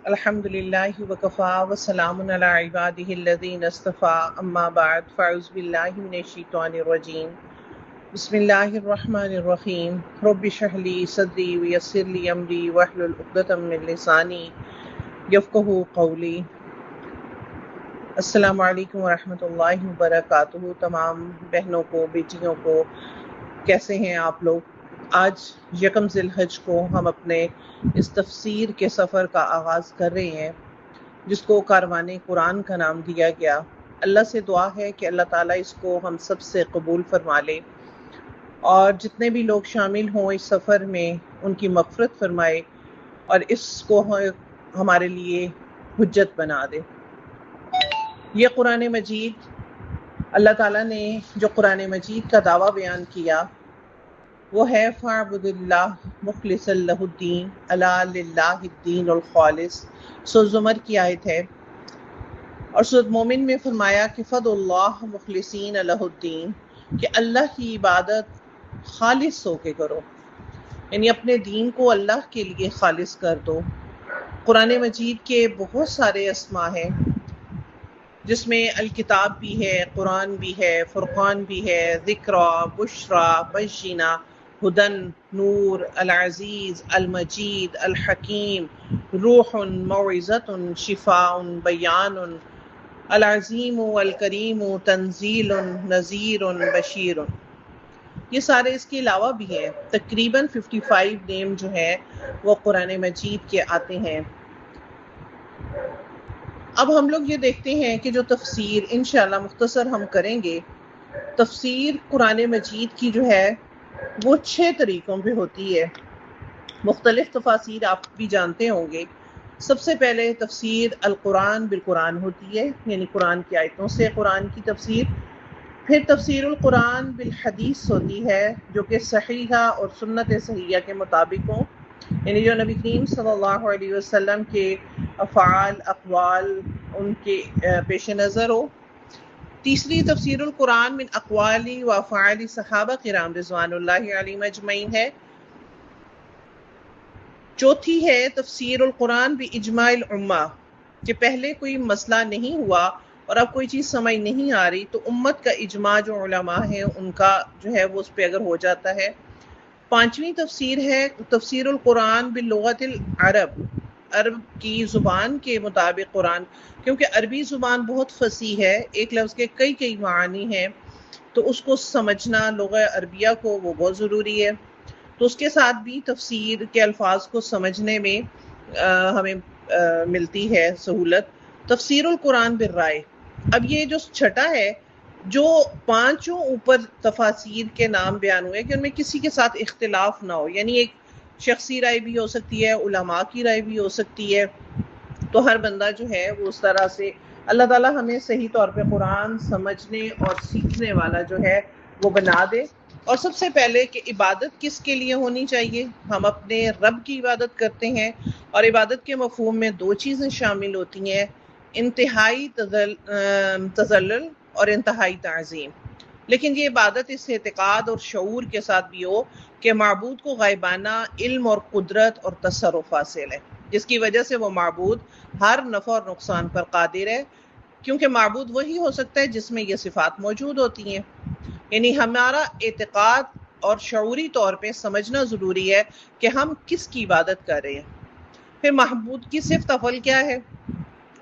الحمدللہ وکفا وسلام علی عبادہ الذین اصطفیٰ اما بعد فاعوذ باللہ من الشیطان الرجیم بسم اللہ الرحمن الرحیم رب اشرح لی صدری ویسر لی امری واحلل عقدۃ من لسانی یفقہوا قولی۔ السلام علیکم ورحمۃ اللہ وبرکاتہ۔ تمام بہنوں کو، بیٹیوں کو، کیسے ہیں آپ لوگ؟ آج یکم ذی الحج کو ہم اپنے اس تفسیر کے سفر کا آغاز کر رہے ہیں جس کو کاروان قرآن کا نام دیا گیا۔ اللہ سے دعا ہے کہ اللہ تعالیٰ اس کو ہم سب سے قبول فرما لے اور جتنے بھی لوگ شامل ہوں اس سفر میں ان کی مغفرت فرمائے اور اس کو ہمارے لیے حجت بنا دے۔ یہ قرآن مجید، اللہ تعالیٰ نے جو قرآن مجید کا دعویٰ بیان کیا وہ ہے فَاعْبُدِ اللَّهَ مُخْلِصًا لَهُ الدِّينَ أَلَا لِلَّهِ الدِّينُ الْخَالِصُ۔ سورۃ زمر کی آیت ہے، اور سورۃ مومن میں فرمایا کہ فَادْعُوا اللَّهَ مُخْلِصِينَ لَهُ الدِّينَ، کہ اللہ کی عبادت خالص ہو کے کرو، یعنی اپنے دین کو اللہ کے لیے خالص کر دو۔ قرآن مجید کے بہت سارے اسما ہیں جس میں الکتاب بھی ہے، قرآن بھی ہے، فرقان بھی ہے، ذکرا، بشرا، بشینا، ہدن، نور، العزیز، المجید، الحکیم، روح، موعظۃ، شفاء، بیان، العظیم، الکریم، تنزیل، نذیر، بشیر۔ یہ سارے اس کے علاوہ بھی ہیں، تقریباً 55 نیم جو ہے وہ قرآن مجید کے آتے ہیں۔ اب ہم لوگ یہ دیکھتے ہیں کہ جو تفسیر انشاءاللہ مختصر ہم کریں گے، تفسیر قرآن مجید کی جو ہے وہ 6 طریقوں پہ ہوتی ہے۔ مختلف تفاسیر آپ بھی جانتے ہوں گے۔ سب سے پہلے تفسیر القرآن بالقرآن ہوتی ہے، یعنی قرآن کی آیتوں سے قرآن کی تفسیر۔ پھر تفسیر القرآن بالحدیث ہوتی ہے جو کہ صحیحہ اور سنت صحیحہ کے مطابق ہوں، یعنی جو نبی کریم صلی اللہ علیہ وسلم کے افعال، اقوال ان کے پیش نظر ہو۔ تیسری تفسیر القرآن من اقوال و افعال صحابہ کرام رضوان اللہ علیہم اجمعین ہے۔ چوتھی ہے تفسیر القرآن باجماع الامہ، کہ پہلے کوئی مسئلہ نہیں ہوا اور اب کوئی چیز سمجھ نہیں آ رہی تو امت کا اجماع جو علماء ہیں ان کا جو ہے وہ اس پہ اگر ہو جاتا ہے۔ پانچویں تفسیر ہے تفسیر القرآن باللغت العرب، عرب کی زبان کے مطابق قرآن، کیونکہ عربی زبان بہت فصیح ہے، ایک لفظ کے کئی معانی ہیں، تو اس کو سمجھنا لغہ عربیہ کو وہ بہت ضروری ہے، تو اس کے ساتھ بھی تفسیر کے الفاظ کو سمجھنے میں ہمیں ملتی ہے سہولت۔ تفسیر القرآن بالرائے، اب یہ جو چھٹا ہے، جو پانچوں اوپر تفاسیر کے نام بیان ہوئے کہ ان میں کسی کے ساتھ اختلاف نہ ہو، یعنی ایک شخصی رائے بھی ہو سکتی ہے، علماء کی رائے بھی ہو سکتی ہے، تو ہر بندہ جو ہے وہ اس طرح سے اللہ تعالیٰ ہمیں صحیح طور پہ قرآن سمجھنے اور سیکھنے والا جو ہے وہ بنا دے۔ اور سب سے پہلے کہ عبادت کس کے لیے ہونی چاہیے؟ ہم اپنے رب کی عبادت کرتے ہیں، اور عبادت کے مفہوم میں 2 چیزیں شامل ہوتی ہیں، انتہائی تذلل اور انتہائی تعظیم۔ لیکن یہ عبادت اس اعتقاد اور شعور کے ساتھ بھی ہو کہ معبود کو غائبانہ علم اور قدرت اور تصرف حاصل ہے، جس کی وجہ سے وہ معبود ہر نفع اور نقصان پر قادر ہے، کیونکہ معبود وہی ہو سکتا ہے جس میں یہ صفات موجود ہوتی ہیں۔ یعنی ہمارا اعتقاد اور شعوری طور پہ سمجھنا ضروری ہے کہ ہم کس کی عبادت کر رہے ہیں۔ پھر معبود کی صفت اول کیا ہے؟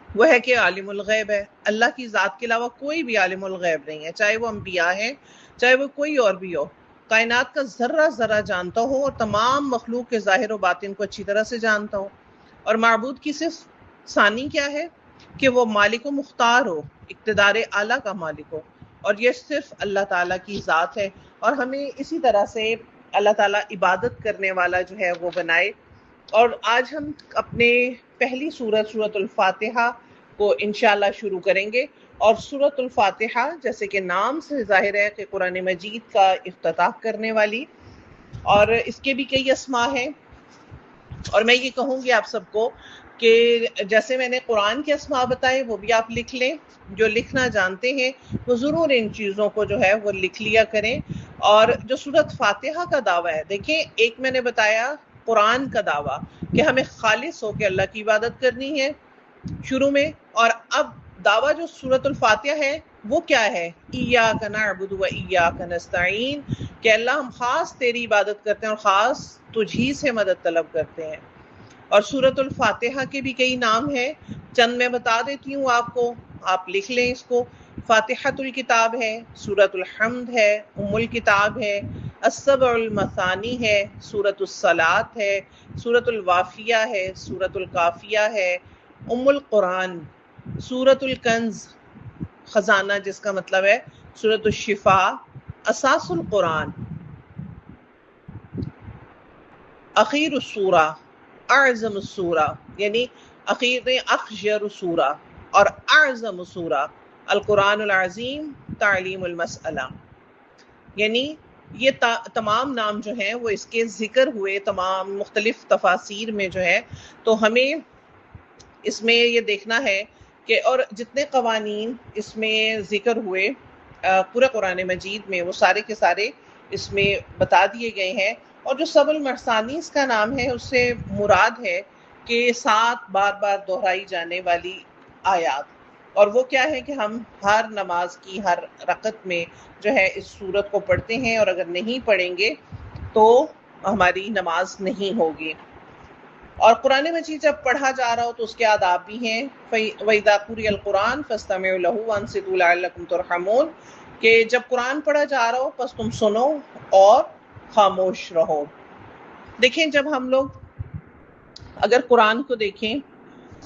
وہ ہے کہ عالم الغیب ہے، اللہ کی ذات کے علاوہ کوئی بھی عالم الغیب نہیں ہے، چاہے وہ انبیاء ہیں، چاہے وہ کوئی اور بھی ہو، کائنات کا ذرہ ذرہ جانتا ہو اور تمام مخلوق کے ظاہر و باطن کو اچھی طرح سے جانتا ہو۔ اور معبود کی صفت ثانی کیا ہے؟ کہ وہ مالک و مختار ہو، اقتدار اعلیٰ کا مالک ہو، اور یہ صرف اللہ تعالیٰ کی ذات ہے، اور ہمیں اسی طرح سے اللہ تعالیٰ عبادت کرنے والا جو ہے وہ بنائے۔ اور آج ہم اپنے پہلی سورت الفاتحہ کو انشاءاللہ شروع کریں گے، اور سورت الفاتحہ جیسے کہ نام سے ظاہر ہے کہ قرآن مجید کا افتتاح کرنے والی، اور اس کے بھی کئی اسماء ہیں، اور میں یہ کہوں گی آپ سب کو کہ جیسے میں نے قرآن کے اسماء بتائے وہ بھی آپ لکھ لیں، جو لکھنا جانتے ہیں وہ ضرور ان چیزوں کو جو ہے وہ لکھ لیا کریں۔ اور جو سورت فاتحہ کا دعویٰ ہے، دیکھیں ایک میں نے بتایا قرآن کا دعویٰ کہ ہمیں خالص ہو کے اللہ کی عبادت کرنی ہے شروع میں. اور اب دعویٰ جو سورۃ الفاتحہ ہے وہ کیا ہے؟ ایاک نعبد و ایاک نستعین، کہ اللہ ہم خاص تیری عبادت کرتے ہیں اور خاص تجھی سے مدد طلب کرتے ہیں. اور سورۃ الفاتحہ کے بھی کئی نام ہیں، چند میں بتا دیتی ہوں آپ کو، آپ لکھ لیں اس کو. فاتحۃ الکتاب ہے، سورۃ الحمد ہے، ام الکتاب ہے، السبع المثانی ہے، سورۃ الصلاۃ ہے، سورۃ الوافیہ ہے، سورۃ الکافیہ ہے، ام القرآن، سورۃ الکنز خزانہ جس کا مطلب ہے، سورۃ الشفاء، اساس القرآن، اخیر السورہ، اعظم السورہ، یعنی اخیر میں اخجر السورہ، اور اعظم السورہ القرآن العظیم تعلیم المسئلہ. یعنی یہ تمام نام جو ہیں وہ اس کے ذکر ہوئے تمام مختلف تفاسیر میں جو ہے. تو ہمیں اس میں یہ دیکھنا ہے کہ اور جتنے قوانین اس میں ذکر ہوئے پورے قرآن مجید میں وہ سارے کے سارے اس میں بتا دیے گئے ہیں. اور جو سب المثانی اس کا نام ہے، اس سے مراد ہے کہ 7 بار بار دہرائی جانے والی آیات. اور وہ کیا ہے کہ ہم ہر نماز کی ہر رکعت میں جو ہے اس سورت کو پڑھتے ہیں، اور اگر نہیں پڑھیں گے تو ہماری نماز نہیں ہوگی. اور قرآن مجید جب پڑھا جا رہا ہو تو اس کے آداب بھی ہیں. وَإِذَا قُرِئَ الْقُرْآنُ فَاسْتَمِعُوا لَهُ وَأَنصِتُوا لَعَلَّكُمْ تُرْحَمُونَ، کہ جب قرآن پڑھا جا رہا ہو پس تم سنو اور خاموش رہو. دیکھیں جب ہم لوگ اگر قرآن کو دیکھیں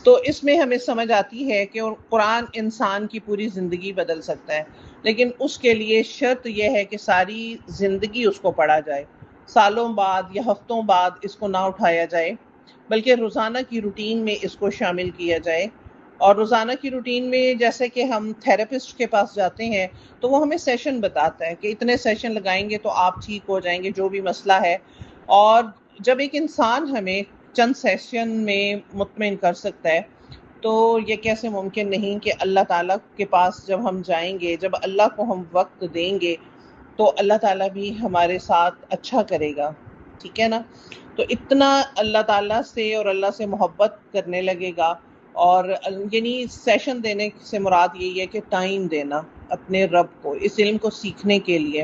تو اس میں ہمیں سمجھ آتی ہے کہ قرآن انسان کی پوری زندگی بدل سکتا ہے، لیکن اس کے لیے شرط یہ ہے کہ ساری زندگی اس کو پڑھا جائے، سالوں بعد یا ہفتوں بعد اس کو نہ اٹھایا جائے، بلکہ روزانہ کی روٹین میں اس کو شامل کیا جائے. اور روزانہ کی روٹین میں جیسے کہ ہم تھراپسٹ کے پاس جاتے ہیں تو وہ ہمیں سیشن بتاتا ہے کہ اتنے سیشن لگائیں گے تو آپ ٹھیک ہو جائیں گے جو بھی مسئلہ ہے. اور جب ایک انسان ہمیں چند سیشن میں مطمئن کر سکتا ہے تو یہ کیسے ممکن نہیں کہ اللہ تعالیٰ کے پاس جب ہم جائیں گے، جب اللہ کو ہم وقت دیں گے تو اللہ تعالیٰ بھی ہمارے ساتھ اچھا کرے گا. ٹھیک ہے نا؟ تو اتنا اللہ تعالیٰ سے اور اللہ سے محبت کرنے لگے گا. اور یعنی سیشن دینے سے مراد یہی ہے کہ ٹائم دینا اپنے رب کو اس علم کو سیکھنے کے لیے.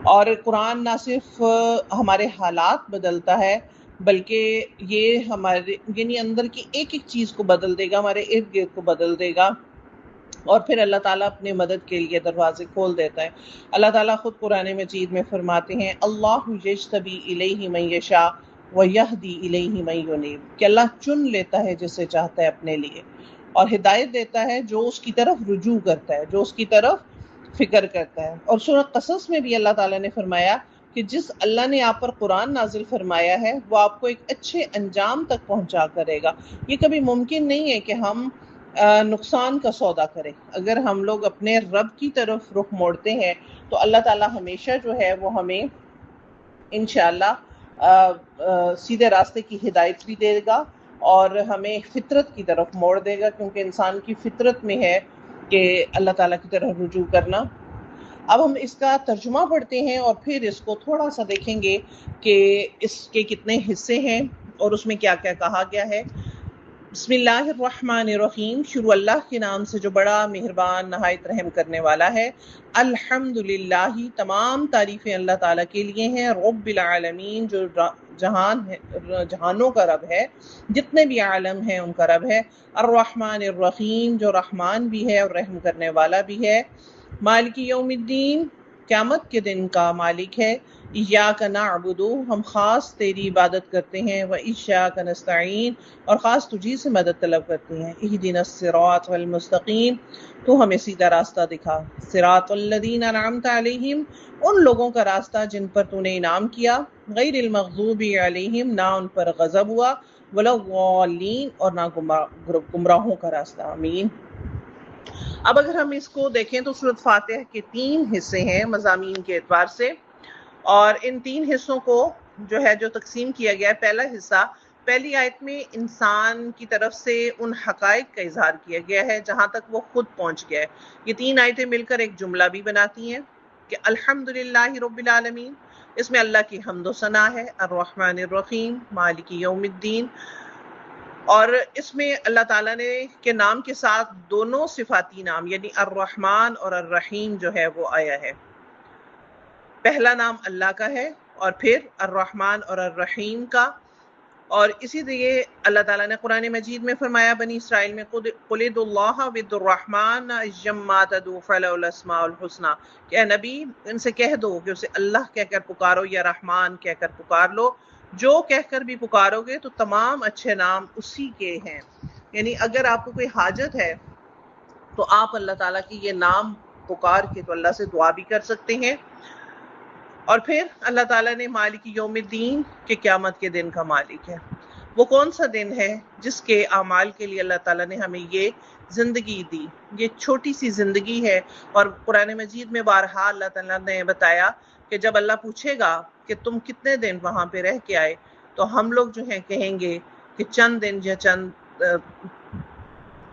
اور قرآن نہ صرف ہمارے حالات بدلتا ہے بلکہ یہ ہمارے یعنی اندر کی ایک ایک چیز کو بدل دے گا، ہمارے ارد گرد کو بدل دے گا. اور پھر اللہ تعالیٰ اپنے مدد کے لیے دروازے کھول دیتا ہے. اللہ تعالیٰ خود قرآن مجید میں فرماتے ہیں اللہ یجتبی الیہ من یشاء ویہدی الیہ من ینیب، کہ اللہ چن لیتا ہے جسے چاہتا ہے اپنے لیے اور ہدایت دیتا ہے جو اس کی طرف رجوع کرتا ہے، جو اس کی طرف فکر کرتا ہے. اور سورہ قصص میں بھی اللہ تعالیٰ نے فرمایا کہ جس اللہ نے آپ پر قرآن نازل فرمایا ہے وہ آپ کو ایک اچھے انجام تک پہنچا کرے گا. یہ کبھی ممکن نہیں ہے کہ ہم نقصان کا سودا کریں. اگر ہم لوگ اپنے رب کی طرف رخ موڑتے ہیں تو اللہ تعالیٰ ہمیشہ جو ہے وہ ہمیں انشاءاللہ سیدھے راستے کی ہدایت بھی دے گا اور ہمیں فطرت کی طرف موڑ دے گا، کیونکہ انسان کی فطرت میں ہے کہ اللہ تعالیٰ کی طرف رجوع کرنا. اب ہم اس کا ترجمہ پڑھتے ہیں اور پھر اس کو تھوڑا سا دیکھیں گے کہ اس کے کتنے حصے ہیں اور اس میں کیا کیا کہا گیا ہے. بسم اللہ الرحمن الرحیم، شروع اللہ کے نام سے جو بڑا مہربان نہایت رحم کرنے والا ہے. الحمدللہ، تمام تعریفیں اللہ تعالیٰ کے لیے ہیں. رب العالمین، جو جہانوں کا رب ہے، جتنے بھی عالم ہیں ان کا رب ہے. الرحمن الرحیم، جو رحمان بھی ہے اور رحم کرنے والا بھی ہے. مالک یوم الدین، قیامت کے دن کا مالک ہے. ایاک نعبد، ہم خاص تیری عبادت کرتے ہیں. وایاک نستعین، اور خاص تجھی سے مدد طلب کرتے ہیں. اہدنا الصراط المستقیم، تو ہمیں سیدھا راستہ دکھا. صراط الذین انعمت علیہم، ان لوگوں کا راستہ جن پر تو نے انعام کیا. غیر المغضوب علیہم، نہ ان پر غضب ہوا. ولا الضالین، اور نہ گمراہوں کا راستہ. آمین. اب اگر ہم اس کو دیکھیں تو سورۃ فاتحہ کے 3 حصے ہیں مضامین کے اعتبار سے، اور ان 3 حصوں کو جو ہے جو تقسیم کیا گیا ہے. پہلا حصہ، پہلی آیت میں انسان کی طرف سے ان حقائق کا اظہار کیا گیا ہے جہاں تک وہ خود پہنچ گیا ہے. یہ 3 آیتیں مل کر ایک جملہ بھی بناتی ہیں کہ الحمدللہ رب العالمین، اس میں اللہ کی حمد و ثنا ہے، الرحمن الرحیم، مالک یوم الدین، اور اس میں اللہ تعالیٰ نے کے نام کے ساتھ دونوں صفاتی نام یعنی الرحمن اور الرحیم جو ہے وہ آیا ہے۔ پہلا نام اللہ کا ہے اور پھر الرحمن اور الرحیم کا، اور اسی لیے اللہ تعالیٰ نے قرآن مجید میں فرمایا بنی اسرائیل میں قُلِ ادعوا اللَّهَ وَادعُوا الرَّحْمَنَ أَيَّمَّا تَدْعُوا فَلَهُ الْأَسْمَاءُ الْحُسْنَى کہ اے نبی ان سے کہہ دو کہ اسے اللہ کہہ کر پکارو یا رحمان کہہ کر پکار لو، جو کہہ کر بھی پکارو گے تو تمام اچھے نام اسی کے ہیں۔ یعنی اگر آپ کو کوئی حاجت ہے تو آپ اللہ تعالیٰ کی یہ نام پکار کے تو اللہ سے دعا بھی کر سکتے ہیں۔ اور پھر اللہ تعالیٰ نے مالک یوم الدین کہ قیامت کے دن کا مالک ہے۔ وہ کون سا دن ہے جس کے اعمال کے لیے اللہ تعالیٰ نے ہمیں یہ زندگی دی، یہ چھوٹی سی زندگی ہے، اور قرآن مجید میں بارہا اللہ تعالیٰ نے بتایا کہ جب اللہ پوچھے گا کہ تم کتنے دن وہاں پہ رہ کے آئے تو ہم لوگ جو ہیں کہیں گے کہ چند دن یا چند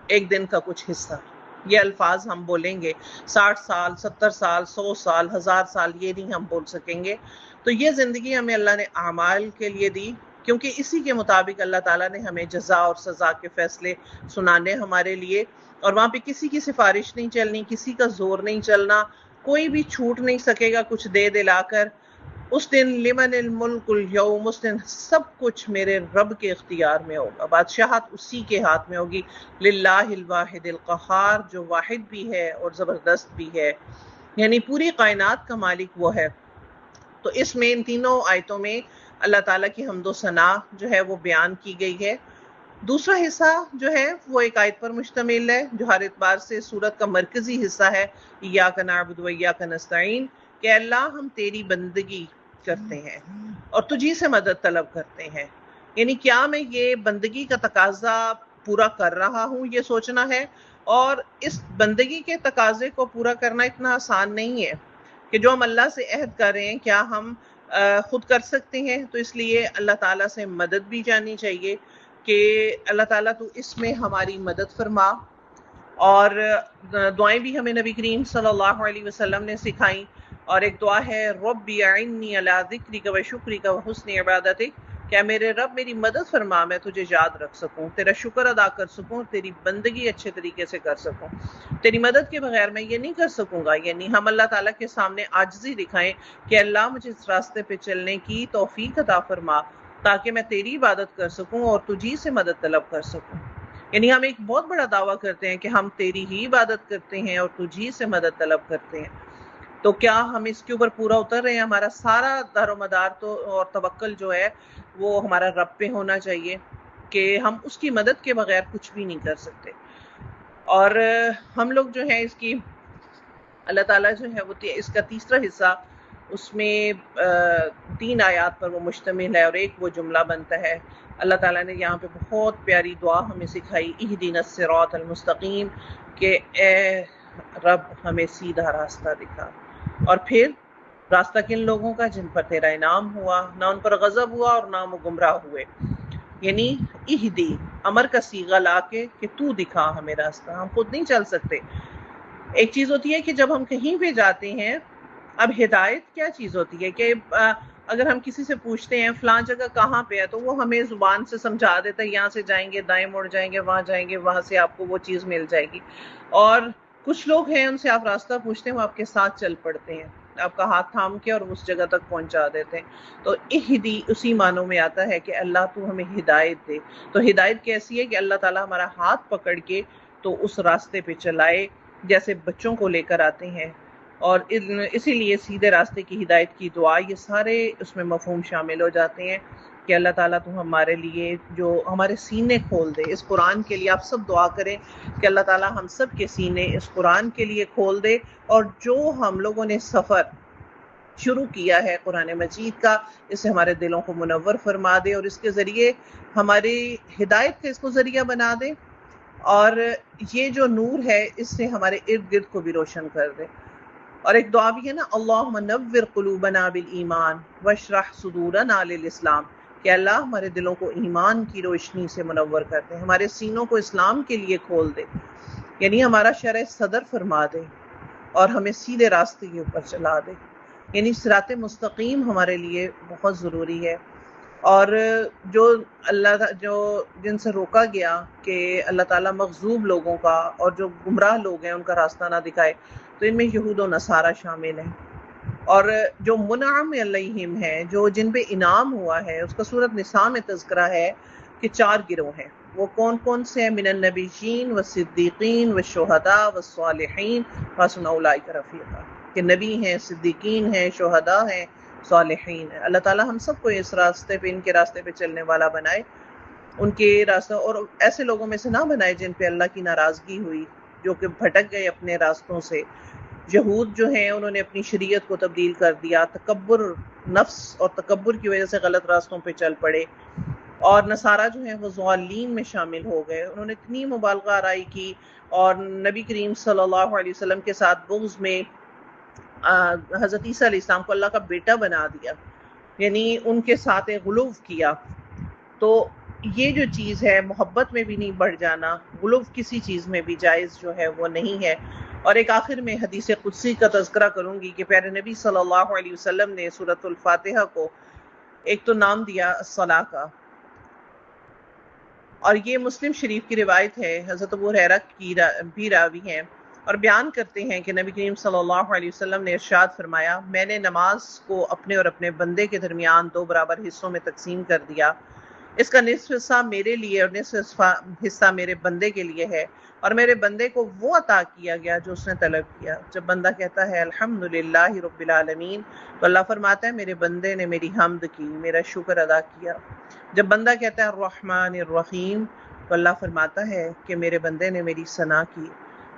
ایک دن کا کچھ حصہ۔ یہ الفاظ ہم بولیں گے، 60 سال 70 سال 100 سال 1000 سال یہ نہیں ہم بول سکیں گے۔ تو یہ زندگی ہمیں اللہ نے اعمال کے لیے دی، کیونکہ اسی کے مطابق اللہ تعالیٰ نے ہمیں جزا اور سزا کے فیصلے سنانے ہمارے لیے، اور وہاں پہ کسی کی سفارش نہیں چلنی، کسی کا زور نہیں چلنا، کوئی بھی چھوٹ نہیں سکے گا کچھ دے دلا کر۔ اس دن لمن الملک اليوم، اس دن سب کچھ میرے رب کے اختیار میں ہوگا، بادشاہت اسی کے ہاتھ میں ہوگی، للہ الواحد القہار جو واحد بھی ہے اور زبردست بھی ہے، یعنی پوری کائنات کا مالک وہ ہے۔ تو اس میں ان تینوں آیتوں میں اللہ تعالیٰ کی حمد و ثنا جو ہے وہ بیان کی گئی ہے۔ دوسرا حصہ جو ہے وہ ایک آیت پر مشتمل ہے جو ہر اعتبار سے سورت کا مرکزی حصہ ہے، ایاک نعبد و ایاک نستعین کہ اللہ ہم تیری بندگی کرتے ہیں اور تجھی سے مدد طلب کرتے ہیں۔ یعنی کیا میں یہ بندگی کا تقاضا پورا کر رہا ہوں، یہ سوچنا ہے، اور اس بندگی کے تقاضے کو پورا کرنا اتنا آسان نہیں ہے کہ جو ہم اللہ سے عہد کر رہے ہیں کیا ہم خود کر سکتے ہیں۔ تو اس لیے اللہ تعالیٰ سے مدد بھی جانی چاہیے کہ اللہ تعالیٰ تو اس میں ہماری مدد فرما، اور دعائیں بھی ہمیں نبی کریم صلی اللہ علیہ وسلم نے سکھائیں، اور ایک دعا ہے رب اعنی علی ذکرک و شکرک و حسن عبادتک کہ میرے رب میری مدد فرما، میں تجھے یاد رکھ سکوں، تیرا شکر ادا کر سکوں، تیری بندگی اچھے طریقے سے کر سکوں، تیری مدد کے بغیر میں یہ نہیں کر سکوں گا۔ یعنی ہم اللہ تعالیٰ کے سامنے عاجزی دکھائیں کہ اللہ مجھے اس راستے پہ چلنے کی توفیق عطا فرما تاکہ میں تیری عبادت کر سکوں اور تجھی سے مدد طلب کر سکوں۔ یعنی ہم ایک بہت بڑا دعویٰ کرتے ہیں کہ ہم تیری ہی عبادت کرتے ہیں اور تجھی سے مدد طلب کرتے ہیں، تو کیا ہم اس کے اوپر پورا اتر رہے ہیں؟ ہمارا سارا دار و مدار تو اور توکل جو ہے وہ ہمارا رب پہ ہونا چاہیے کہ ہم اس کی مدد کے بغیر کچھ بھی نہیں کر سکتے۔ اور ہم لوگ جو ہے اس کی اللہ تعالیٰ جو ہے وہ اس کا تیسرا حصہ اس میں 3 آیات پر وہ مشتمل ہے، اور ایک وہ جملہ بنتا ہے۔ اللہ تعالیٰ نے یہاں پہ بہت پیاری دعا ہمیں سکھائی، اہدنا الصراط المستقیم کہ اے رب ہمیں سیدھا راستہ دکھا، اور پھر راستہ کن لوگوں کا؟ جن پر تیرا انعام ہوا، نہ ان پر غضب ہوا اور نہ وہ گمراہ ہوئے۔ یعنی اہدی امر کا صیغہ لا کے کہ تو دکھا ہمیں راستہ، ہم خود نہیں چل سکتے۔ ایک چیز ہوتی ہے کہ جب ہم کہیں پہ جاتے ہیں، اب ہدایت کیا چیز ہوتی ہے کہ اگر ہم کسی سے پوچھتے ہیں فلاں جگہ کہاں پہ ہے تو وہ ہمیں زبان سے سمجھا دیتا ہے، یہاں سے جائیں گے دائیں مڑ جائیں گے، وہاں جائیں گے، وہاں سے آپ کو وہ چیز مل جائے گی۔ اور کچھ لوگ ہیں ان سے آپ راستہ پوچھتے ہیں، وہ آپ کے ساتھ چل پڑتے ہیں، آپ کا ہاتھ تھام کے اور اس جگہ تک پہنچا دیتے ہیں۔ تو اہدی اسی معنوں میں آتا ہے کہ اللہ تو ہمیں ہدایت دے۔ تو ہدایت کیسی ہے کہ اللہ تعالیٰ ہمارا ہاتھ پکڑ کے تو اس راستے پہ چلائے جیسے بچوں کو لے کر آتے ہیں، اور اسی لیے سیدھے راستے کی ہدایت کی دعا یہ سارے اس میں مفہوم شامل ہو جاتے ہیں کہ اللہ تعالیٰ تو ہمارے لیے جو ہمارے سینے کھول دے اس قرآن کے لیے۔ آپ سب دعا کریں کہ اللہ تعالیٰ ہم سب کے سینے اس قرآن کے لیے کھول دے، اور جو ہم لوگوں نے سفر شروع کیا ہے قرآن مجید کا اسے ہمارے دلوں کو منور فرما دے، اور اس کے ذریعے ہماری ہدایت کا اس کو ذریعہ بنا دے، اور یہ جو نور ہے اس سے ہمارے ارد گرد کو بھی روشن کر دے۔ اور ایک دعا بھی ہے نا، اللہم نور قلوبنا بالایمان واشرح صدورنا للاسلام کہ اللہ ہمارے دلوں کو ایمان کی روشنی سے منور کر دے، ہمارے سینوں کو اسلام کے لیے کھول دے، یعنی ہمارا شرح صدر فرما دے اور ہمیں سیدھے راستے کے اوپر چلا دے۔ یعنی صراط مستقیم ہمارے لیے بہت ضروری ہے۔ اور جو جن سے روکا گیا کہ اللہ تعالیٰ مغضوب لوگوں کا اور جو گمراہ لوگ ہیں ان کا راستہ نہ دکھائے، تو ان میں یہود و نصارہ شامل ہیں۔ اور جو منعم علیہم ہیں، جو جن پہ انعام ہوا ہے، اس کا سورۃ نساء میں تذکرہ ہے کہ 4 گروہ ہیں۔ وہ کون کون سے ہیں؟ من النبیین والصدیقین والشہداء والصالحین وحسن اولئک رفیقا، کہ نبی ہیں، صدیقین ہیں، شہداء ہیں، صالحین ہیں۔ اللہ تعالیٰ ہم سب کو اس راستے پہ، ان کے راستے پہ چلنے والا بنائے، ان کے راستہ، اور ایسے لوگوں میں سے نہ بنائے جن پہ اللہ کی ناراضگی ہوئی، جو کہ بھٹک گئے اپنے راستوں سے۔ یہود جو ہیں انہوں نے اپنی شریعت کو تبدیل کر دیا، تکبر، نفس اور تکبر کی وجہ سے غلط راستوں پہ چل پڑے۔ اور نصارہ جو ہیں وہ ضالین میں شامل ہو گئے، انہوں نے اتنی مبالغہ آرائی کی اور نبی کریم صلی اللہ علیہ وسلم کے ساتھ بغض میں حضرت عیسیٰ علیہ السلام کو اللہ کا بیٹا بنا دیا، یعنی ان کے ساتھ غلو کیا۔ تو یہ جو چیز ہے، محبت میں بھی نہیں بڑھ جانا، غلو کسی چیز میں بھی جائز جو ہے وہ نہیں ہے۔ اور ایک آخر میں حدیث قدسی کا تذکرہ کروں گی کہ پیارے نبی صلی اللہ علیہ وسلم نے سورۃ الفاتحہ کو ایک تو نام دیا الصلاۃ کا، اور یہ مسلم شریف کی روایت ہے، حضرت ابو ہریرہ کی بھی راوی ہیں، اور بیان کرتے ہیں کہ نبی کریم صلی اللہ علیہ وسلم نے ارشاد فرمایا، میں نے نماز کو اپنے اور اپنے بندے کے درمیان 2 برابر حصوں میں تقسیم کر دیا، اس کا نصف حصہ میرے لیے اور نصف حصہ میرے بندے کے لیے ہے، اور میرے بندے کو وہ عطا کیا گیا جو اس نے طلب کیا۔ جب بندہ کہتا ہے الحمدللہ رب العالمین، تو اللہ فرماتا ہے میرے بندے نے میری حمد کی، میرا شکر ادا کیا۔ جب بندہ کہتا ہے الرحمن الرحیم، تو اللہ فرماتا ہے کہ میرے بندے نے میری ثنا کی۔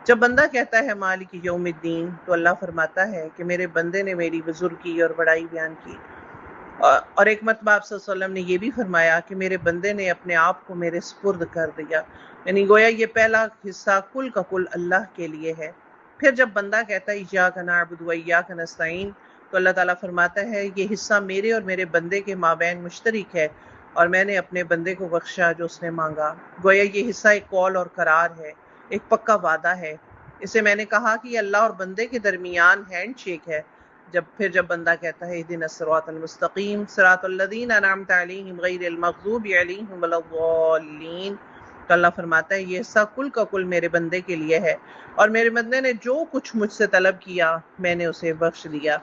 جب بندہ کہتا ہے مالک یوم الدین، تو اللہ فرماتا ہے کہ میرے بندے نے میری بزرگی اور بڑائی بیان کی۔ اور ایک مرتبہ آپ صلی اللہ علیہ وسلم نے یہ بھی فرمایا کہ میرے بندے نے اپنے آپ کو میرے سپرد کر دیا، یعنی گویا یہ پہلا حصہ کل کا کل اللہ کے لیے ہے۔ پھر جب بندہ کہتا ہے ایاک نعبد و ایاک نستعین، تو اللہ تعالیٰ فرماتا ہے یہ حصہ میرے اور میرے بندے کے مابین مشترک ہے، اور میں نے اپنے بندے کو بخشا جو اس نے مانگا۔ گویا یہ حصہ ایک قول اور قرار ہے، ایک پکا وعدہ ہے۔ اسے میں نے کہا کہ یہ اللہ اور بندے کے درمیان ہینڈ شیک ہے۔ جب بندہ کہتا ہے اہدنا الصراط المستقیم صراط الذین انعمت علیہم غیر المغضوب علیہم ولا الضالین، تو اللہ فرماتا ہے یہ حصہ کل کا کل میرے بندے کے لیے ہے، اور میرے بندے نے جو کچھ مجھ سے طلب کیا میں نے اسے بخش دیا۔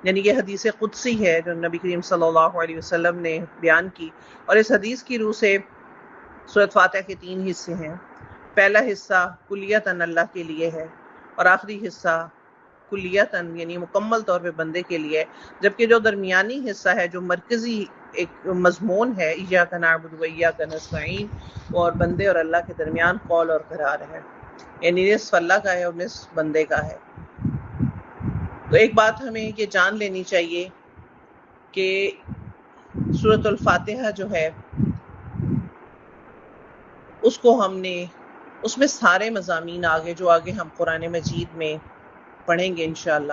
یعنی یہ حدیث قدسی ہے جو نبی کریم صلی اللہ علیہ وسلم نے بیان کی، اور اس حدیث کی روح سے سورۃ فاتحہ کے 3 حصے ہیں۔ پہلا حصہ کلیتاً اللہ کے لیے ہے، اور آخری حصہ کلیتاً یعنی مکمل طور پہ بندے کے لیے، جبکہ جو درمیانی حصہ ہے، جو مرکزی ایک مضمون ہے ایاک نعبد و ایاک نستعین، اور بندے اور اللہ کے درمیان قول اور قرار ہے، یعنی نصف اللہ کا ہے اور نصف بندے کا ہے۔ تو ایک بات ہمیں یہ جان لینی چاہیے کہ سورۃ الفاتحہ جو ہے اس کو ہم نے، اس میں سارے مضامین آگے جو آگے ہم قرآن مجید میں پڑھیں گے انشاءاللہ،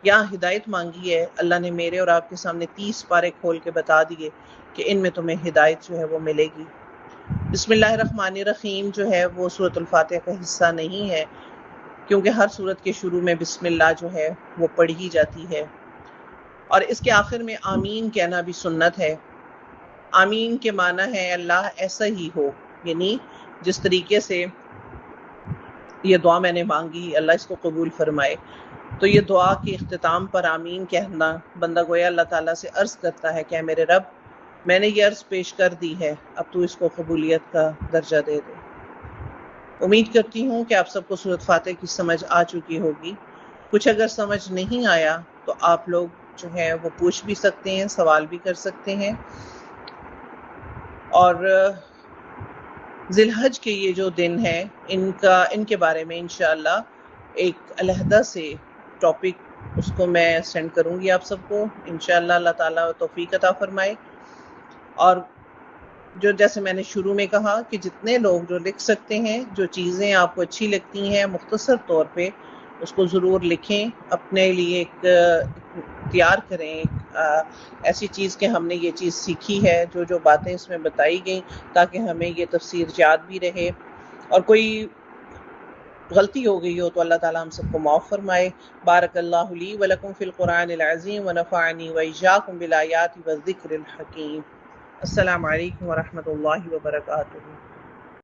یہاں ہدایت مانگی ہے اللہ نے میرے اور آپ کے سامنے 30 پارے کھول کے بتا دیے کہ ان میں تمہیں ہدایت جو ہے وہ ملے گی۔ بسم اللہ الرحمن الرحیم جو ہے وہ سورۃ الفاتحہ کا حصہ نہیں ہے، کیونکہ ہر سورت کے شروع میں بسم اللہ جو ہے وہ پڑھی جاتی ہے، اور اس کے آخر میں آمین کہنا بھی سنت ہے۔ آمین کے معنی ہے اللہ ایسا ہی ہو، یعنی جس طریقے سے یہ دعا میں نے مانگی اللہ اس کو قبول فرمائے۔ تو یہ دعا کے اختتام پر آمین کہنا، بندہ گویا اللہ تعالیٰ سے عرض کرتا ہے کہ اے میرے رب، میں نے یہ عرض پیش کر دی ہے، اب تو اس کو قبولیت کا درجہ دے دے۔ امید کرتی ہوں کہ آپ سب کو سورۃ فاتحہ کی سمجھ آ چکی ہوگی۔ کچھ اگر سمجھ نہیں آیا تو آپ لوگ جو ہے وہ پوچھ بھی سکتے ہیں، سوال بھی کر سکتے ہیں، اور ذی الحج کے یہ جو دن ہیں ان کے بارے میں انشاءاللہ ایک علیحدہ سے ٹاپک اس کو میں سینڈ کروں گی آپ سب کو، انشاءاللہ اللہ تعالیٰ توفیق عطا فرمائے۔ اور جو جیسے میں نے شروع میں کہا کہ جتنے لوگ جو لکھ سکتے ہیں، جو چیزیں آپ کو اچھی لگتی ہیں مختصر طور پہ اس کو ضرور لکھیں، اپنے لیے ایک تیار کریں ایسی چیز کہ ہم نے یہ چیز سیکھی ہے، جو باتیں اس میں بتائی گئیں، تاکہ ہمیں یہ تفسیر یاد بھی رہے۔ اور کوئی غلطی ہو گئی ہو تو اللہ تعالیٰ ہم سب کو معاف فرمائے۔ بارک اللہ لی ولکم فی القرآن العظیم ونفعنی وإیاکم بالآیات والذکر الحکیم۔ السلام علیکم ورحمۃ اللہ وبرکاتہ۔